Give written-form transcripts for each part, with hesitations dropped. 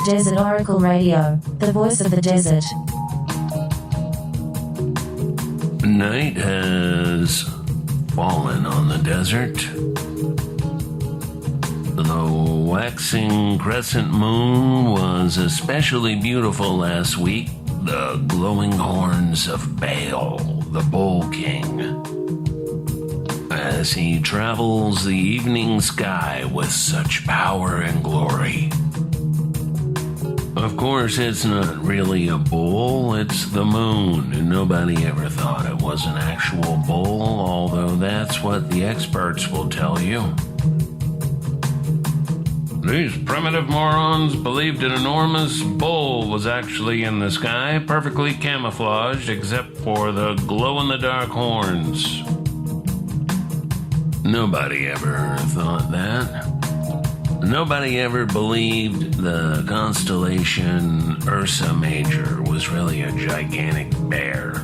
Desert Oracle Radio, the voice of the desert. Night has fallen on the desert. The waxing crescent moon was especially beautiful last week. The glowing horns of Baal, the Bull King, as he travels the evening sky with such power and glory. Of course, it's not really a bull, it's the moon, and nobody ever thought it was an actual bull, although that's what the experts will tell you. These primitive morons believed an enormous bull was actually in the sky, perfectly camouflaged except for the glow-in-the-dark horns. Nobody ever thought that. Nobody ever believed the constellation Ursa Major was really a gigantic bear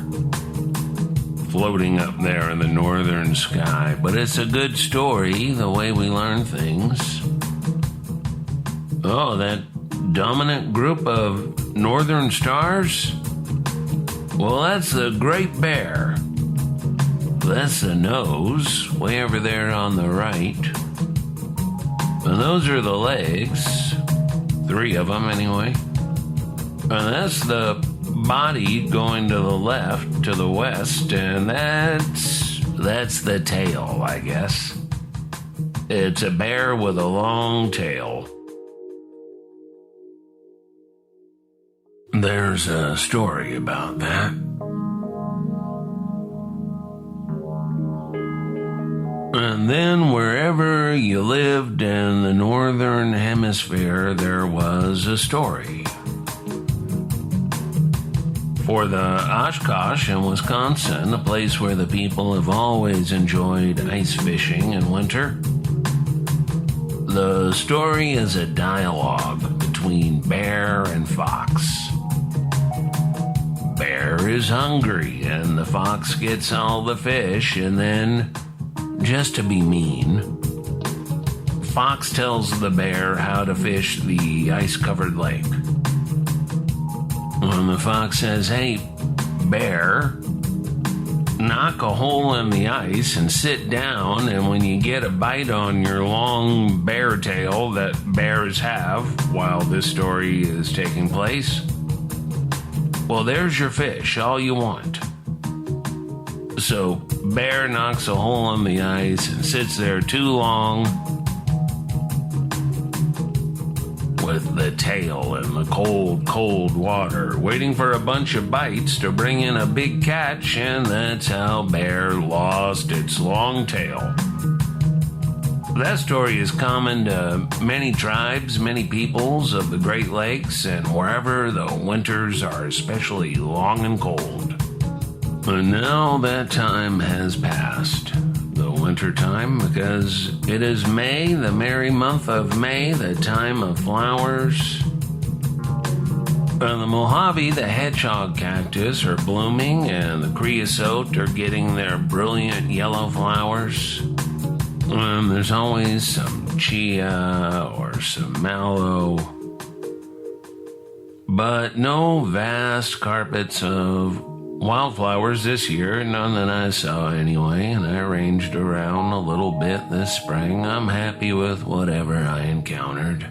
floating up there in the northern sky. But it's a good story, the way we learn things. Oh, that dominant group of northern stars? Well, that's the Great Bear. That's the nose, way over there on the right. And those are the legs, 3 of them anyway. And that's the body going to the left, to the west, and that's the tail, I guess. It's a bear with a long tail. There's a story about that. And then wherever you lived in the northern hemisphere, there was a story. For the Oshkosh in Wisconsin, a place where the people have always enjoyed ice fishing in winter, the story is a dialogue between bear and fox. Bear is hungry, and the fox gets all the fish, and then, just to be mean, fox tells the bear how to fish the ice-covered lake. And the fox says, "Hey, bear, knock a hole in the ice and sit down, and when you get a bite on your long bear tail that bears have while this story is taking place, well, there's your fish, all you want." So bear knocks a hole in the ice and sits there too long with the tail in the cold, cold water, waiting for a bunch of bites to bring in a big catch, and that's how bear lost its long tail. That story is common to many tribes, many peoples of the Great Lakes, and wherever the winters are especially long and cold. And now that time has passed, the winter time, because it is May, the merry month of May, the time of flowers. And the Mojave, the hedgehog cactus, are blooming, and the creosote are getting their brilliant yellow flowers. There's always some chia or some mallow, but no vast carpets of wildflowers this year, none that I saw anyway, and I ranged around a little bit this spring. I'm happy with whatever I encountered.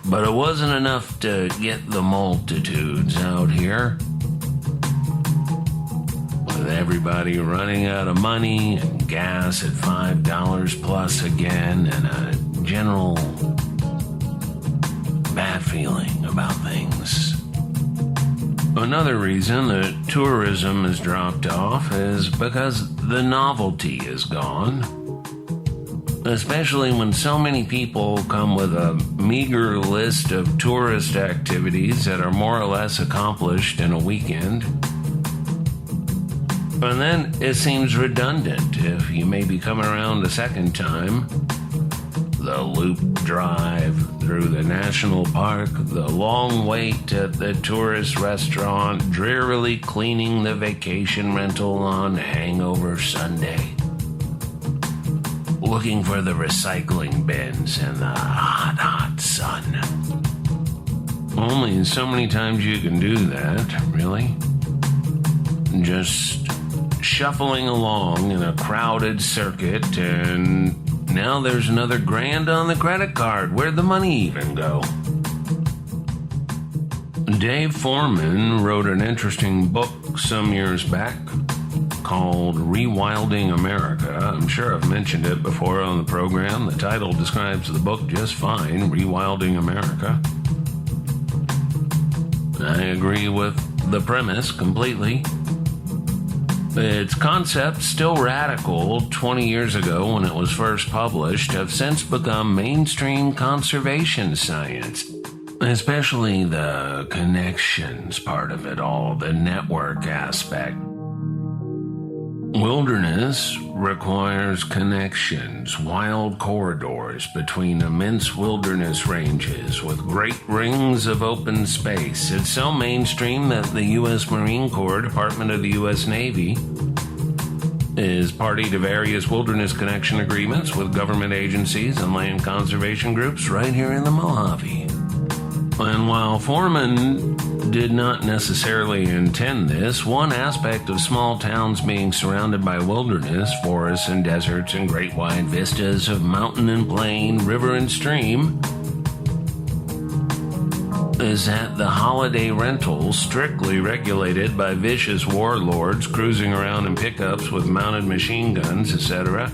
But it wasn't enough to get the multitudes out here. With everybody running out of money and gas at $5 plus again, and a general bad feeling about things. Another reason that tourism has dropped off is because the novelty is gone. Especially when so many people come with a meager list of tourist activities that are more or less accomplished in a weekend. And then it seems redundant if you may be coming around a second time. The loop drive through the national park, the long wait at the tourist restaurant, drearily cleaning the vacation rental on Hangover Sunday. looking for the recycling bins in the hot, hot sun. Only so many times you can do that, really. Just shuffling along in a crowded circuit, and now there's another grand on the credit card. Where'd the money even go? Dave Foreman wrote an interesting book some years back called Rewilding America. I'm sure I've mentioned it before on the program. The title describes the book just fine, Rewilding America. I agree with the premise completely. Its concepts, still radical 20 years ago when it was first published, have since become mainstream conservation science, especially the connections part of it all, the network aspect. Wilderness requires connections, wild corridors between immense wilderness ranges with great rings of open space. It's so mainstream that the U.S. Marine Corps, Department of the U.S. Navy, is party to various wilderness connection agreements with government agencies and land conservation groups right here in the Mojave. And while Foreman did not necessarily intend this, one aspect of small towns being surrounded by wilderness, forests and deserts and great wide vistas of mountain and plain, river and stream, is that the holiday rentals, strictly regulated by vicious warlords cruising around in pickups with mounted machine guns, etc.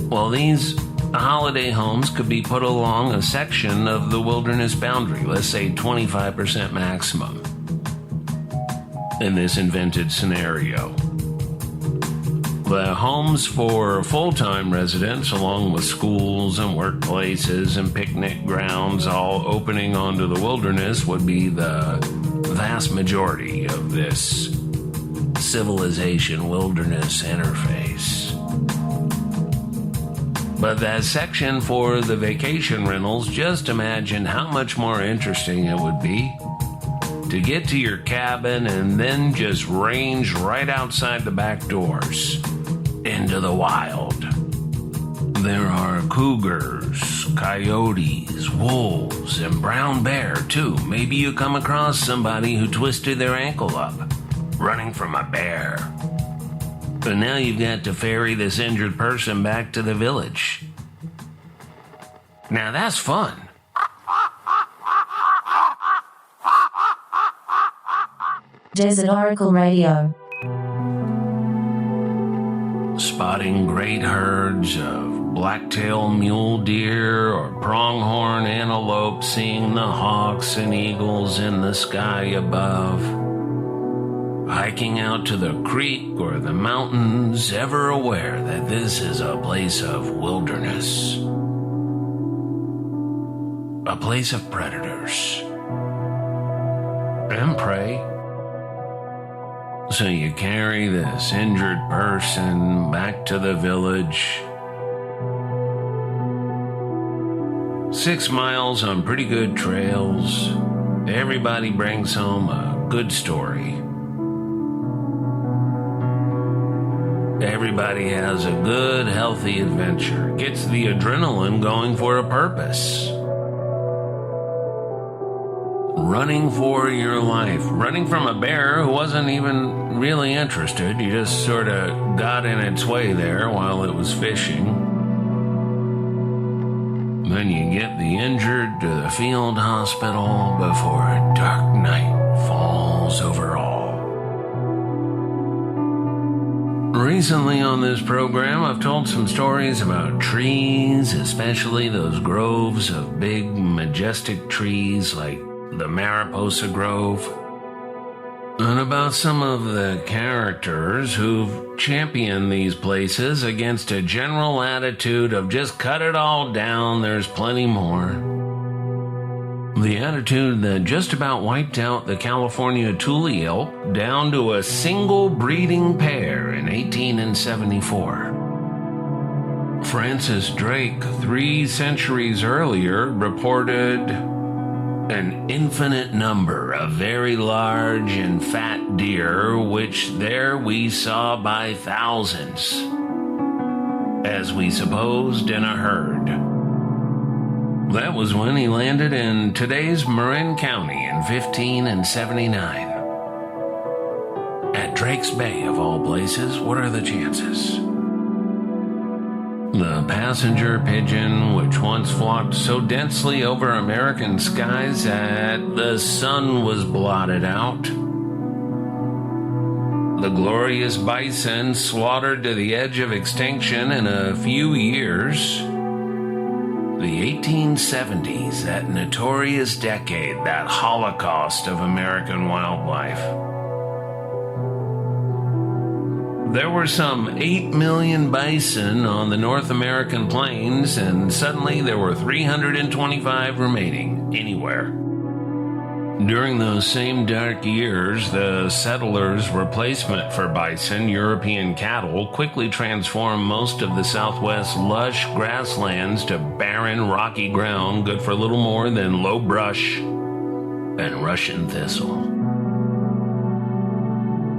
Well, these holiday homes could be put along a section of the wilderness boundary, let's say 25% maximum, in this invented scenario. The homes for full-time residents, along with schools and workplaces and picnic grounds all opening onto the wilderness, would be the vast majority of this civilization-wilderness interface. But that section for the vacation rentals, just imagine how much more interesting it would be to get to your cabin and then just range right outside the back doors into the wild. There are cougars, coyotes, wolves, and brown bear too. Maybe you come across somebody who twisted their ankle up, running from a bear. But now you've got to ferry this injured person back to the village. Now that's fun. Desert Oracle Radio. Spotting great herds of black-tailed mule deer or pronghorn antelope, seeing the hawks and eagles in the sky above. Hiking out to the creek or the mountains, ever aware that this is a place of wilderness. A place of predators and prey. So you carry this injured person back to the village. 6 miles on pretty good trails. Everybody brings home a good story. Everybody has a good, healthy adventure. Gets the adrenaline going for a purpose. Running for your life. Running from a bear who wasn't even really interested. You just sort of got in its way there while it was fishing. Then you get the injured to the field hospital before a dark night falls over all. Recently on this program, I've told some stories about trees, especially those groves of big, majestic trees like the Mariposa Grove, and about some of the characters who've championed these places against a general attitude of just cut it all down, there's plenty more. The attitude that just about wiped out the California Tule elk down to a single breeding pair in 1874. Francis Drake, 3 centuries earlier, reported an infinite number of very large and fat deer, which there we saw by thousands. as we supposed, in a herd. That was when he landed in today's Marin County in 1579. At Drake's Bay, of all places, what are the chances? The passenger pigeon, which once flocked so densely over American skies that the sun was blotted out. The glorious bison slaughtered to the edge of extinction in a few years. The 1870s, that notorious decade, that holocaust of American wildlife. There were some 8 million bison on the North American plains, and suddenly there were 325 remaining anywhere. During those same dark years, the settlers' replacement for bison, European cattle, quickly transformed most of the Southwest's lush grasslands to barren, rocky ground, good for little more than low brush and Russian thistle.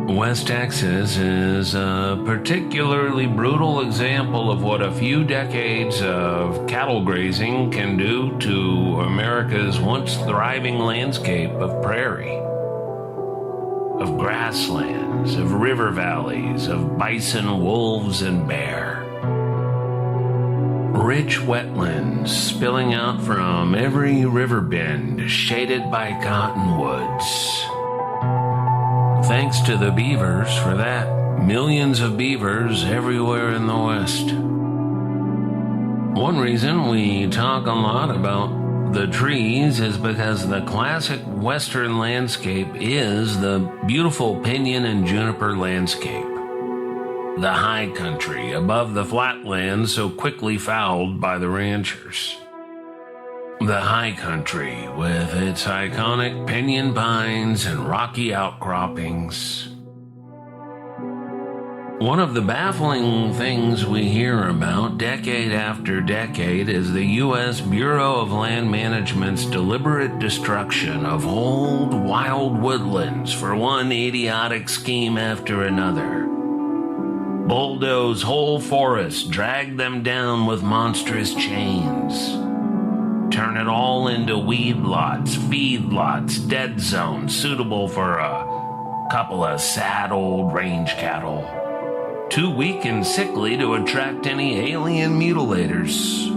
West Texas is a particularly brutal example of what a few decades of cattle grazing can do to America's once thriving landscape of prairie, of grasslands, of river valleys, of bison, wolves, and bear. Rich wetlands spilling out from every river bend, shaded by cottonwoods. Thanks to the beavers for that. Millions of beavers everywhere in the West. One reason we talk a lot about the trees is because the classic Western landscape is the beautiful pinyon and juniper landscape. The high country above the flatlands so quickly fouled by the ranchers. The high country, with its iconic pinyon pines and rocky outcroppings. One of the baffling things we hear about decade after decade is the U.S. Bureau of Land Management's deliberate destruction of old, wild woodlands for one idiotic scheme after another. Bulldoze whole forests, drag them down with monstrous chains. Turn it all into weed lots, feed lots, dead zones suitable for a couple of sad old range cattle, too weak and sickly to attract any alien mutilators.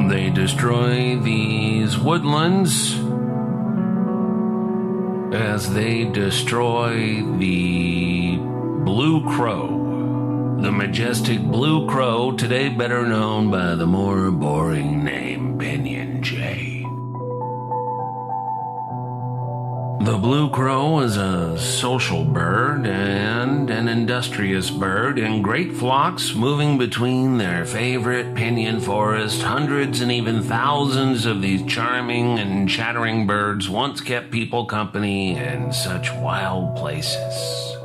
They destroy these woodlands as they destroy the blue crow. The majestic blue crow, today better known by the more boring name pinyon jay. The blue crow is a social bird and an industrious bird in great flocks moving between their favorite pinyon forest. Hundreds and even thousands of these charming and chattering birds once kept people company in such wild places.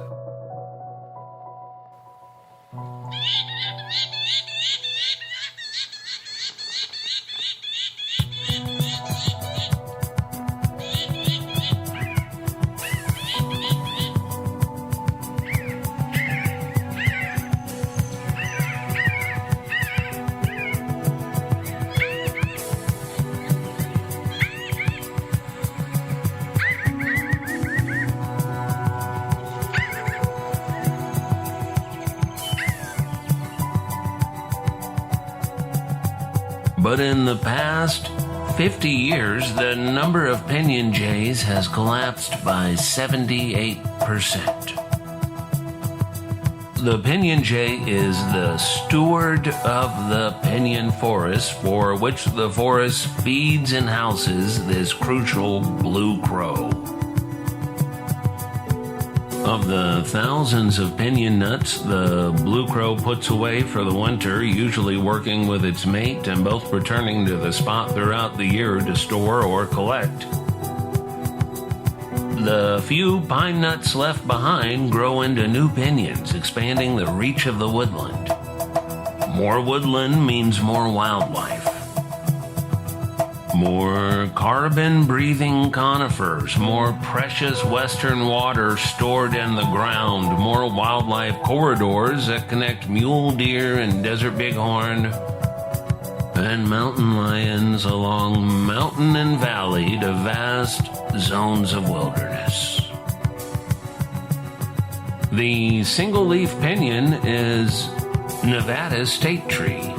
But in the past 50 years, the number of pinyon jays has collapsed by 78%. The pinyon jay is the steward of the pinyon forest, for which the forest feeds and houses this crucial blue crow. Of the thousands of pinyon nuts the blue crow puts away for the winter, usually working with its mate and both returning to the spot throughout the year to store or collect, the few pine nuts left behind grow into new pinyons, expanding the reach of the woodland. More woodland means more wildlife. More carbon-breathing conifers, more precious western water stored in the ground, more wildlife corridors that connect mule deer and desert bighorn, and mountain lions along mountain and valley to vast zones of wilderness. The single-leaf pinyon is Nevada's state tree,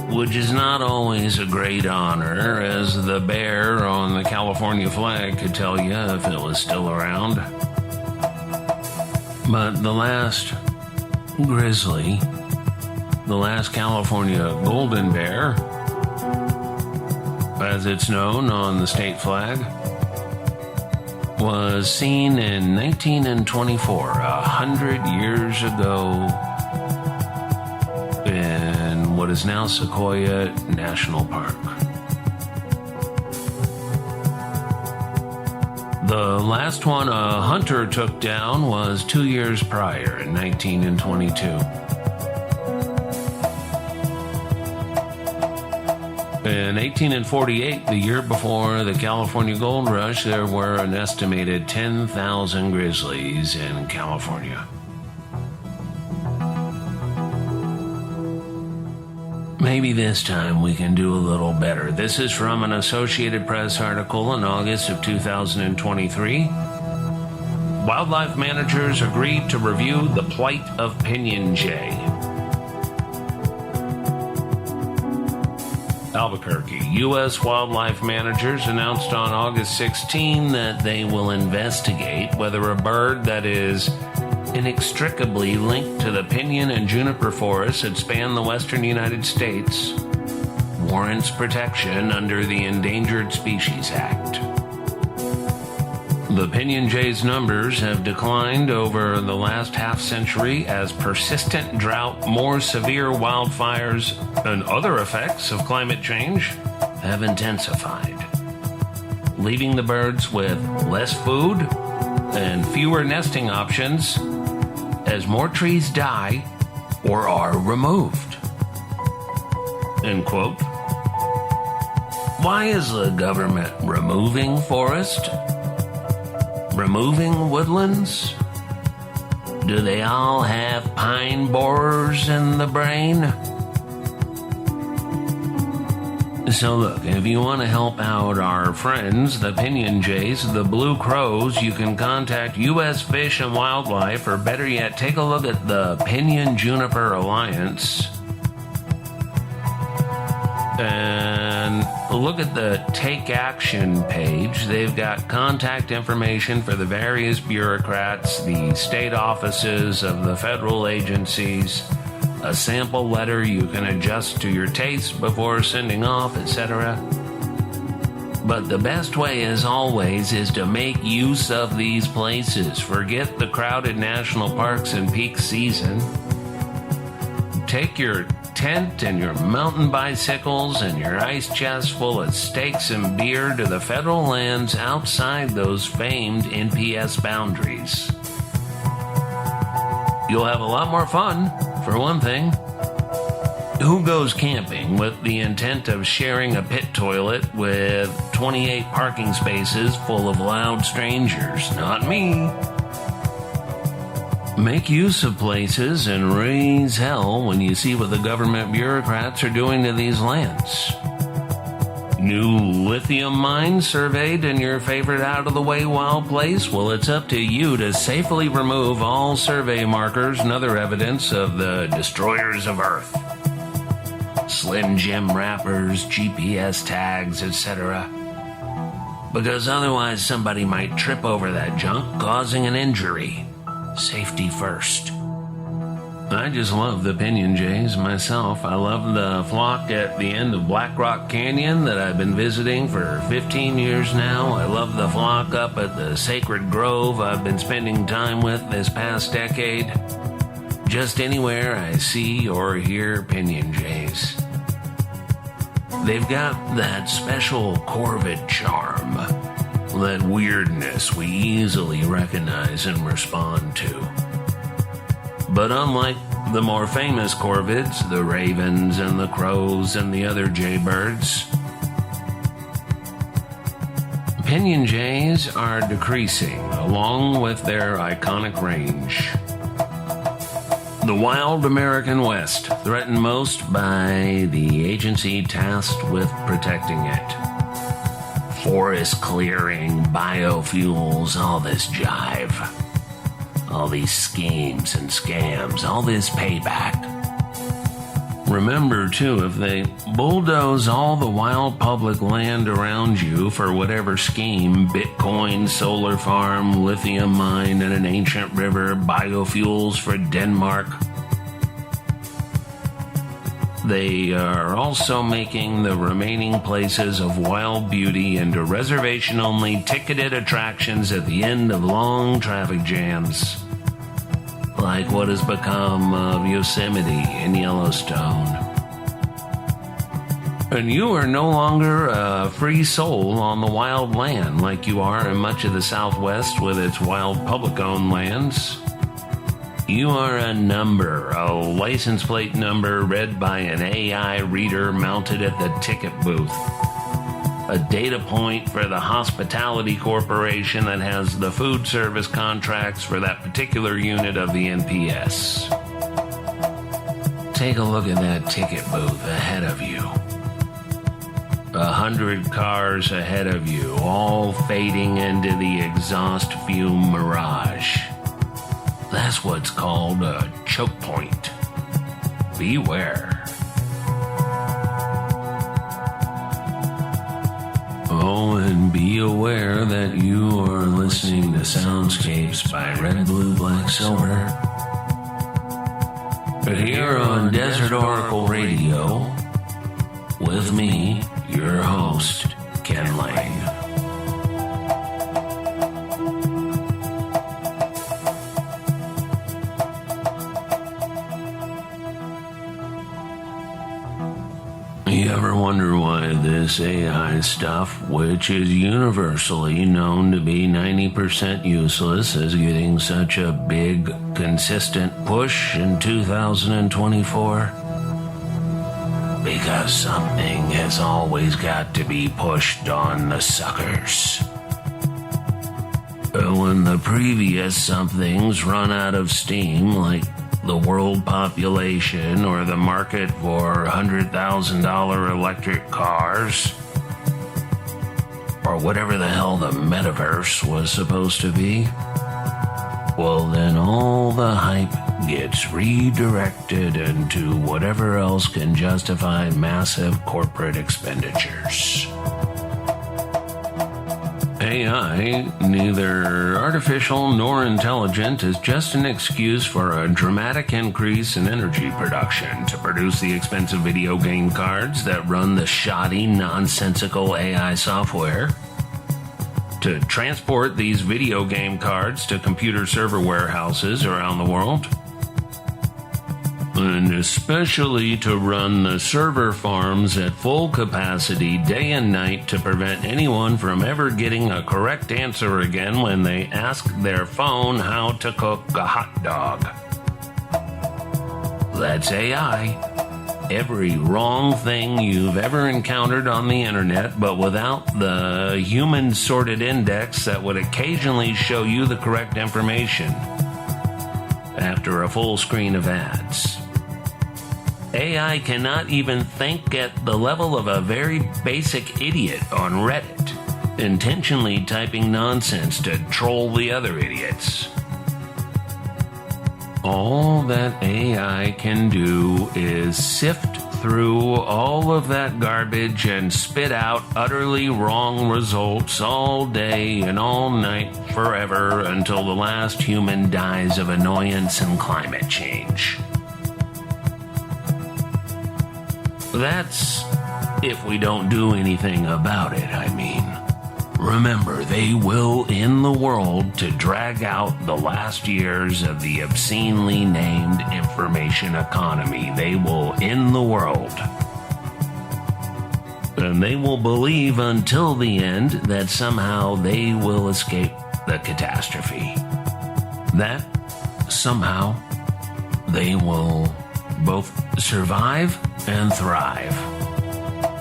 which is not always a great honor, as the bear on the California flag could tell you if it was still around. But the last grizzly, the last California golden bear, as it's known on the state flag, was seen in 1924, 100 years ago, in what is now Sequoia National Park. The last one a hunter took down was 2 years prior, in 1922. In 1848, the year before the California Gold Rush, there were an estimated 10,000 grizzlies in California. Maybe this time we can do a little better. This is from an Associated Press article in August of 2023. Wildlife managers agreed to review the plight of pinyon jay. Albuquerque, U.S. wildlife managers announced on August 16 that they will investigate whether a bird that is inextricably linked to the pinyon and juniper forests that span the western United States warrants protection under the Endangered Species Act. The pinyon jay's numbers have declined over the last half-century as persistent drought, more severe wildfires, and other effects of climate change have intensified, leaving the birds with less food and fewer nesting options as more trees die or are removed. End quote. Why is the government removing forest? Removing woodlands? Do they all have pine borers in the brain? So look, if you want to help out our friends, the pinyon jays, the blue crows, you can contact U.S. Fish and Wildlife, or better yet, take a look at the Pinyon Juniper Alliance and look at the Take Action page. They've got contact information for the various bureaucrats, the state offices of the federal agencies, a sample letter you can adjust to your taste before sending off, etc. But the best way, as always, is to make use of these places. Forget the crowded national parks in peak season. Take your tent and your mountain bicycles and your ice chest full of steaks and beer to the federal lands outside those famed NPS boundaries. You'll have a lot more fun, for one thing. Who goes camping with the intent of sharing a pit toilet with 28 parking spaces full of loud strangers? Not me. Make use of places and raise hell when you see what the government bureaucrats are doing to these lands. New lithium mines surveyed in your favorite out-of-the-way wild place? Well, it's up to you to safely remove all survey markers and other evidence of the destroyers of Earth. Slim Jim wrappers, GPS tags, etc. Because otherwise somebody might trip over that junk, causing an injury. Safety first. I just love the pinyon jays myself. I love the flock at the end of Black Rock Canyon that I've been visiting for 15 years now. I love the flock up at the Sacred Grove I've been spending time with this past decade. Just anywhere I see or hear pinyon jays. They've got that special corvid charm, that weirdness we easily recognize and respond to. But unlike the more famous corvids, the ravens and the crows and the other jaybirds, Pinyon jays are decreasing, along with their iconic range. The wild American West, threatened most by the agency tasked with protecting it. Forest clearing, biofuels, all this jive. All these schemes and scams, all this payback. Remember, too, if they bulldoze all the wild public land around you for whatever scheme, Bitcoin, solar farm, lithium mine in an ancient river, biofuels for Denmark, they are also making the remaining places of wild beauty into reservation-only ticketed attractions at the end of long traffic jams. Like what has become of Yosemite and Yellowstone. And you are no longer a free soul on the wild land like you are in much of the Southwest with its wild public-owned lands. You are a number, a license plate number read by an AI reader mounted at the ticket booth. A data point for the hospitality corporation that has the food service contracts for that particular unit of the NPS. Take a look at that ticket booth ahead of you. 100 cars ahead of you, all fading into the exhaust fume mirage. That's what's called a choke point. Beware. Oh, and be aware that you are listening to Soundscapes by Red, Blue, Black, Silver. Here on Desert Oracle Radio, with me, your host, Ken Lane. You ever wonder why this AI stuff, which is universally known to be 90% useless, is getting such a big, consistent push in 2024? Because something has always got to be pushed on the suckers. When the previous somethings run out of steam, like the world population or the market for $100,000 electric cars, or whatever the hell the metaverse was supposed to be, well, then all the hype gets redirected into whatever else can justify massive corporate expenditures. AI, neither artificial nor intelligent, is just an excuse for a dramatic increase in energy production to produce the expensive video game cards that run the shoddy, nonsensical AI software, to transport these video game cards to computer server warehouses around the world, and especially to run the server farms at full capacity day and night to prevent anyone from ever getting a correct answer again when they ask their phone how to cook a hot dog. That's AI. Every wrong thing you've ever encountered on the internet, but without the human sorted index that would occasionally show you the correct information after a full screen of ads. AI cannot even think at the level of a very basic idiot on Reddit, intentionally typing nonsense to troll the other idiots. All that AI can do is sift through all of that garbage and spit out utterly wrong results all day and all night forever until the last human dies of annoyance and climate change. That's if we don't do anything about it, I mean. Remember, they will end the world to drag out the last years of the obscenely named information economy. They will end the world. And they will believe until the end that somehow they will escape the catastrophe. That somehow they will both survive and thrive.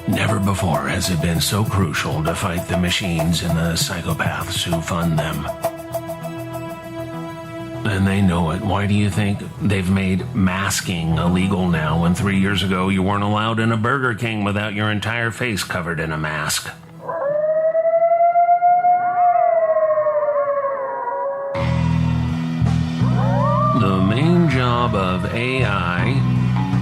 Never before has it been so crucial to fight the machines and the psychopaths who fund them. And they know it. Why do you think they've made masking illegal now when 3 years ago you weren't allowed in a Burger King without your entire face covered in a mask? The main job of AI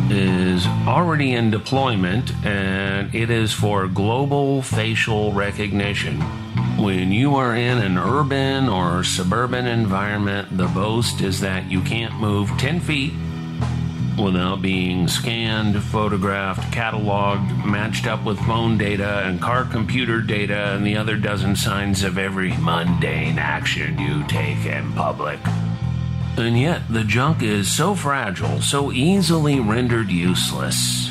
is already in deployment, and it is for global facial recognition. When you are in an urban or suburban environment, the boast is that you can't move 10 feet without being scanned, photographed, cataloged, matched up with phone data and car computer data and the other dozen signs of every mundane action you take in public. And yet, the junk is so fragile, so easily rendered useless.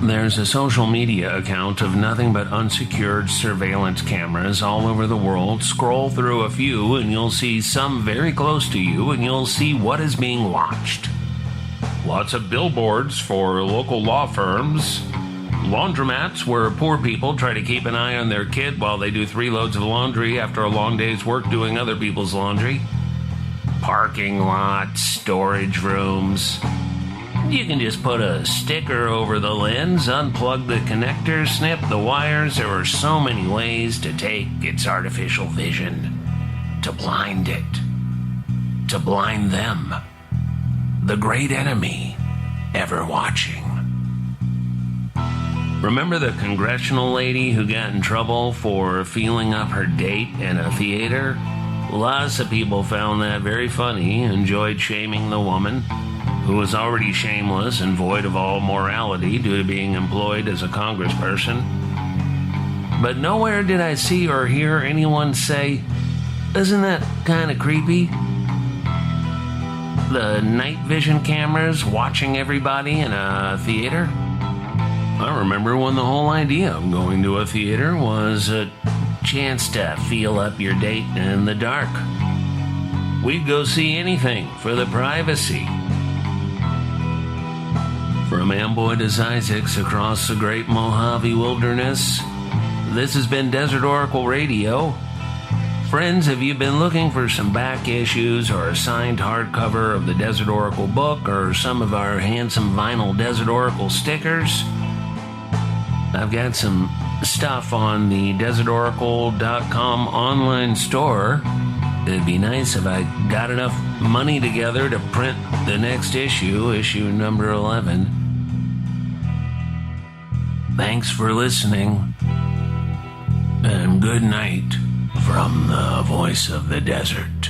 There's a social media account of nothing but unsecured surveillance cameras all over the world. Scroll through a few and you'll see some very close to you, and you'll see what is being watched. Lots of billboards for local law firms. Laundromats where poor people try to keep an eye on their kid while they do 3 loads of laundry after a long day's work doing other people's laundry. Parking lots, storage rooms. You can just put a sticker over the lens, unplug the connector, snip the wires. There are so many ways to take its artificial vision, to blind it, to blind them, the great enemy ever watching. Remember the congressional lady who got in trouble for feeling up her date in a theater? Lots of people found that very funny, enjoyed shaming the woman, who was already shameless and void of all morality due to being employed as a congressperson. But nowhere did I see or hear anyone say, "Isn't that kind of creepy?" The night vision cameras watching everybody in a theater? I remember when the whole idea of going to a theater was a chance to feel up your date in the dark. We'd go see anything for the privacy. From Amboy to Isaacs across the great Mojave Wilderness, this has been Desert Oracle Radio. Friends, have you been looking for some back issues or a signed hardcover of the Desert Oracle book or some of our handsome vinyl Desert Oracle stickers? I've got some stuff on the desertoracle.com online store. It'd be nice if I got enough money together to print the next issue, issue number 11. Thanks for listening, and good night from the voice of the desert.